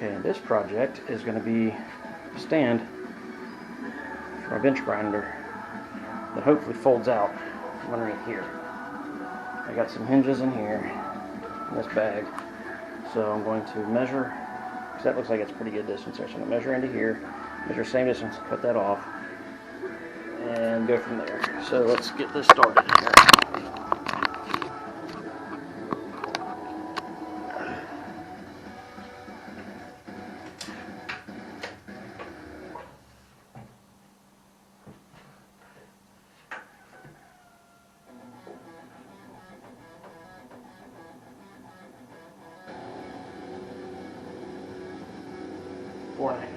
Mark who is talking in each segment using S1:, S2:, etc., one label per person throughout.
S1: Okay, this project is going to be a stand for a bench grinder that hopefully folds out from underneath here. I got some hinges in here in this bag, so I'm going to measure, because that looks like it's a pretty good distance there. So I'm going to measure into here, measure same distance, cut that off, and go from there. So let's get this started here. Warning.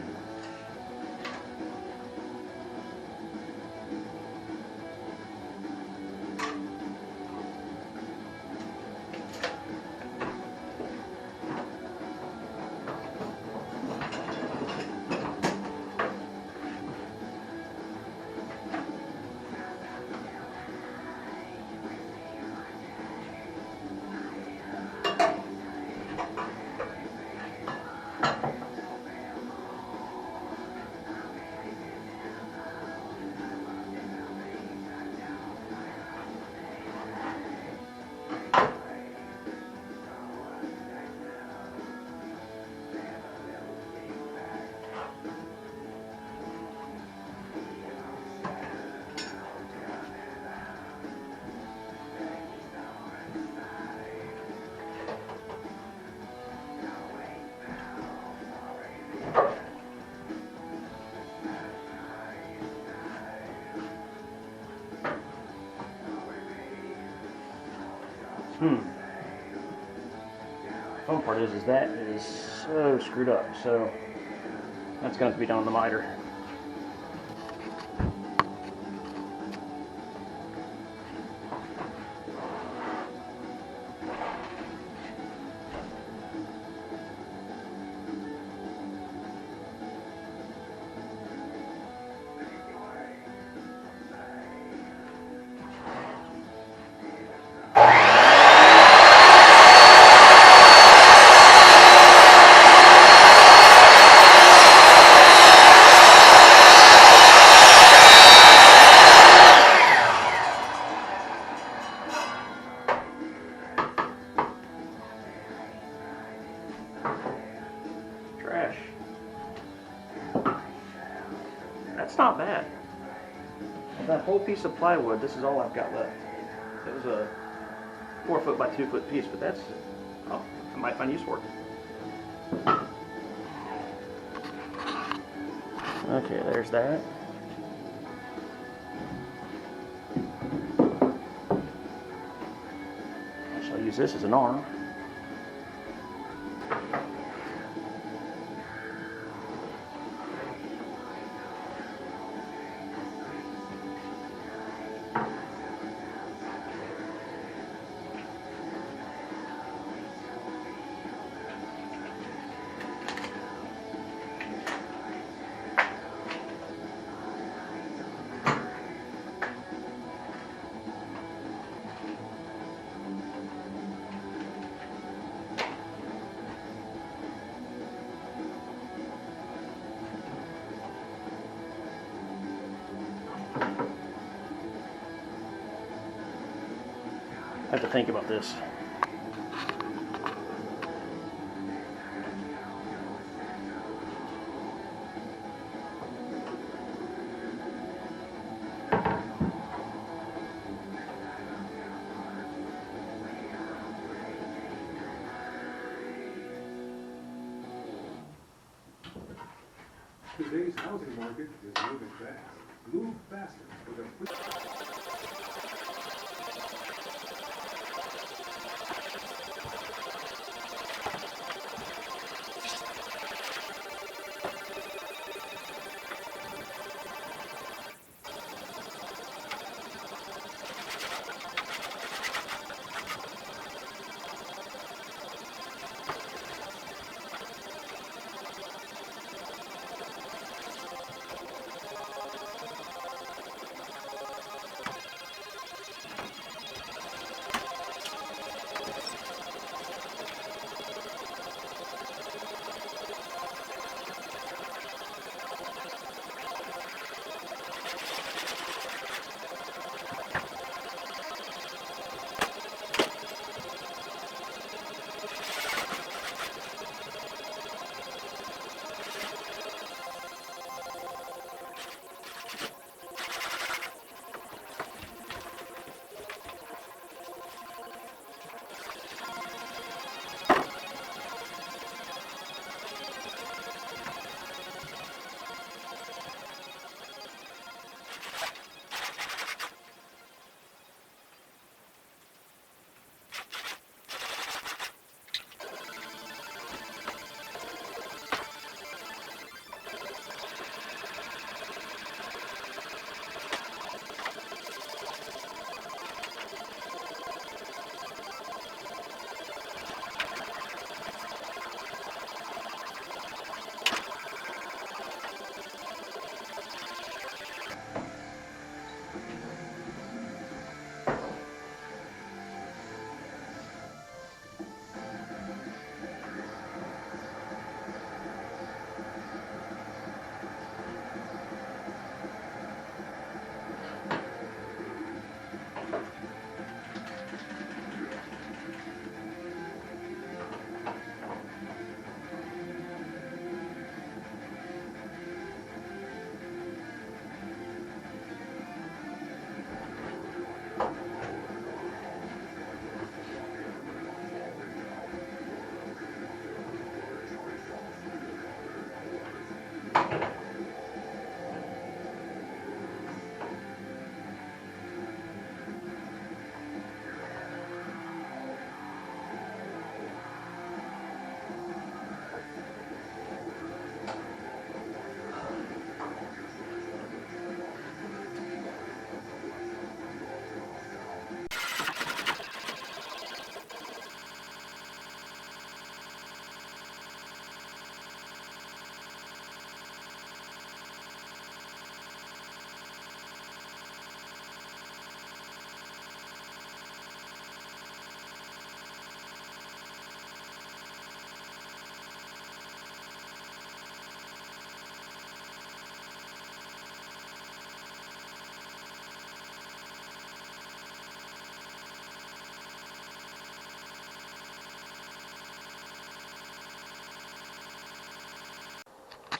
S1: The fun part is that is so screwed up, so that's going to have to be done on the miter. Trash. That's not bad. That whole piece of plywood, this is all I've got left. It was a 4 foot by 2 foot piece, but that's, oh, I might find use for it. Okay, there's that. I shall use this as an arm. I have to think about this.
S2: Today's housing market is moving fast. Move faster with a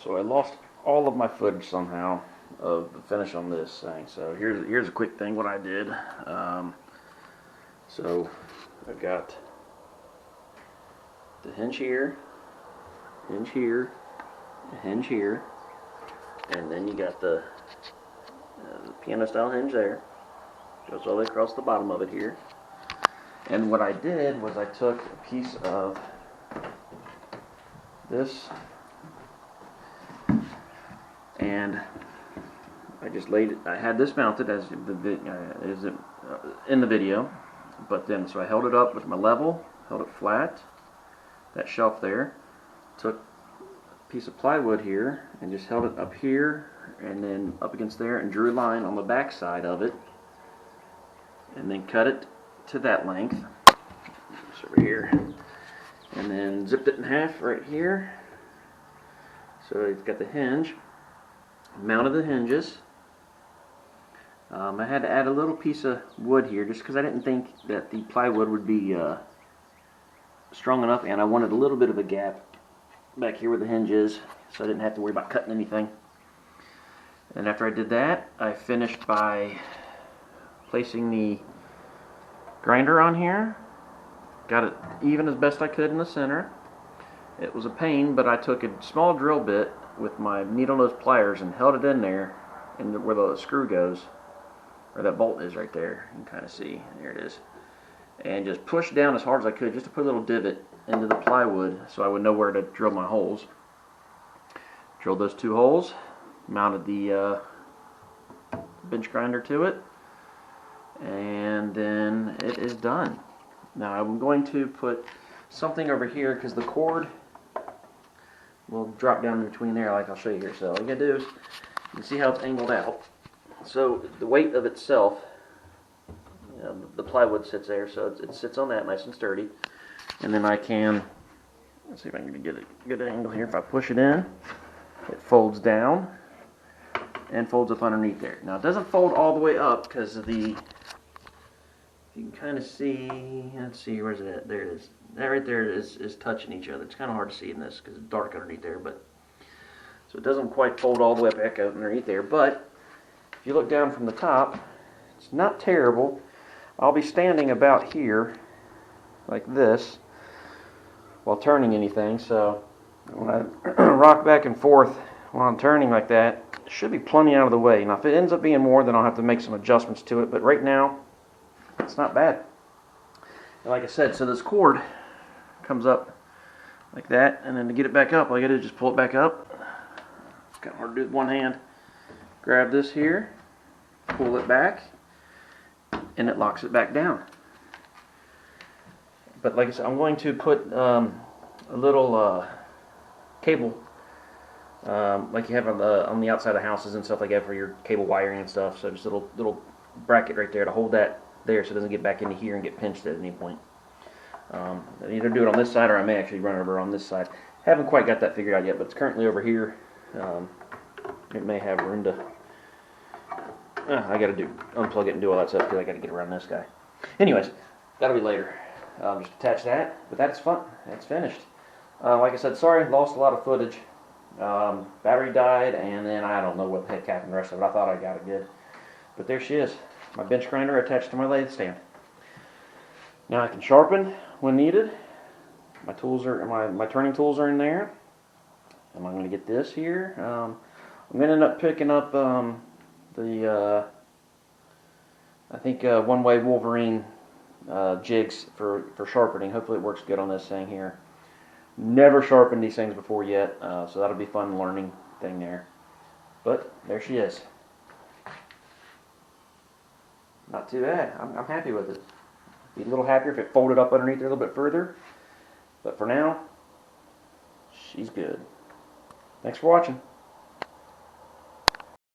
S1: So I lost all of my footage somehow of the finish on this thing. So here's a quick thing what I did. So I've got the hinge here, a hinge here, and then you got the piano style hinge there. Goes all the way across the bottom of it here. And what I did was I took a piece of this and I just laid it. I had this mounted as in the video, but then so I held it up with my level, held it flat, that shelf there, took a piece of plywood here and just held it up here and then up against there and drew a line on the back side of it and then cut it to that length. It's over here. And then zipped it in half right here. So it's got the hinge. Mounted the hinges. I had to add a little piece of wood here just because I didn't think that the plywood would be strong enough, and I wanted a little bit of a gap back here where the hinge is so I didn't have to worry about cutting anything. And after I did that, I finished by placing the grinder on here. Got it even as best I could in the center. It was a pain, but I took a small drill bit with my needle nose pliers and held it in there, and where the screw goes, where that bolt is right there. You can kind of see, there it is. And just pushed down as hard as I could just to put a little divot into the plywood so I would know where to drill my holes. Drilled those 2 holes, mounted the bench grinder to it, and then it is done. Now I'm going to put something over here because the cord will drop down in between there like I'll show you here. So all you gotta do is, you can see how it's angled out. So the weight of itself, the plywood sits there, so it sits on that nice and sturdy. And then I can, let's see if I can get a good angle here. If I push it in, it folds down and folds up underneath there. Now it doesn't fold all the way up because of the, you can kind of see, let's see, where's it at? There it is. That right there is touching each other. It's kind of hard to see in this because it's dark underneath there, but so it doesn't quite fold all the way back out underneath there. But if you look down from the top, it's not terrible. I'll be standing about here like this while turning anything, so when I rock back and forth while I'm turning like that, it should be plenty out of the way. Now if it ends up being more, then I'll have to make some adjustments to it, but right now it's not bad. And like I said, so this cord comes up like that, and then to get it back up, all you gotta do is just pull it back up. It's kind of hard to do with one hand. Grab this here, pull it back, and it locks it back down. But like I said, I'm going to put a little cable, like you have on the outside of houses and stuff like that for your cable wiring and stuff. So just a little bracket right there to hold that there so it doesn't get back into here and get pinched at any point. I either do it on this side or I may actually run it over on this side. Haven't quite got that figured out yet, but it's currently over here. It may have room to. I got to unplug it and do all that stuff because I got to get around this guy. Anyways, that'll be later. Just attach that, but that's fun. That's finished. Like I said, sorry, lost a lot of footage. Battery died, and then I don't know what the heck happened the rest of it. I thought I got it good, but there she is. My bench grinder attached to my lathe stand. Now I can sharpen when needed. My tools are my turning tools are in there. And I'm going to get this here. I'm going to end up picking up the I think one-way Wolverine jigs for sharpening. Hopefully it works good on this thing here. Never sharpened these things before yet, so that'll be fun learning thing there. But there she is. Not too bad. I'm happy with it. Be a little happier if it folded up underneath there a little bit further. But for now, she's good. Thanks for watching.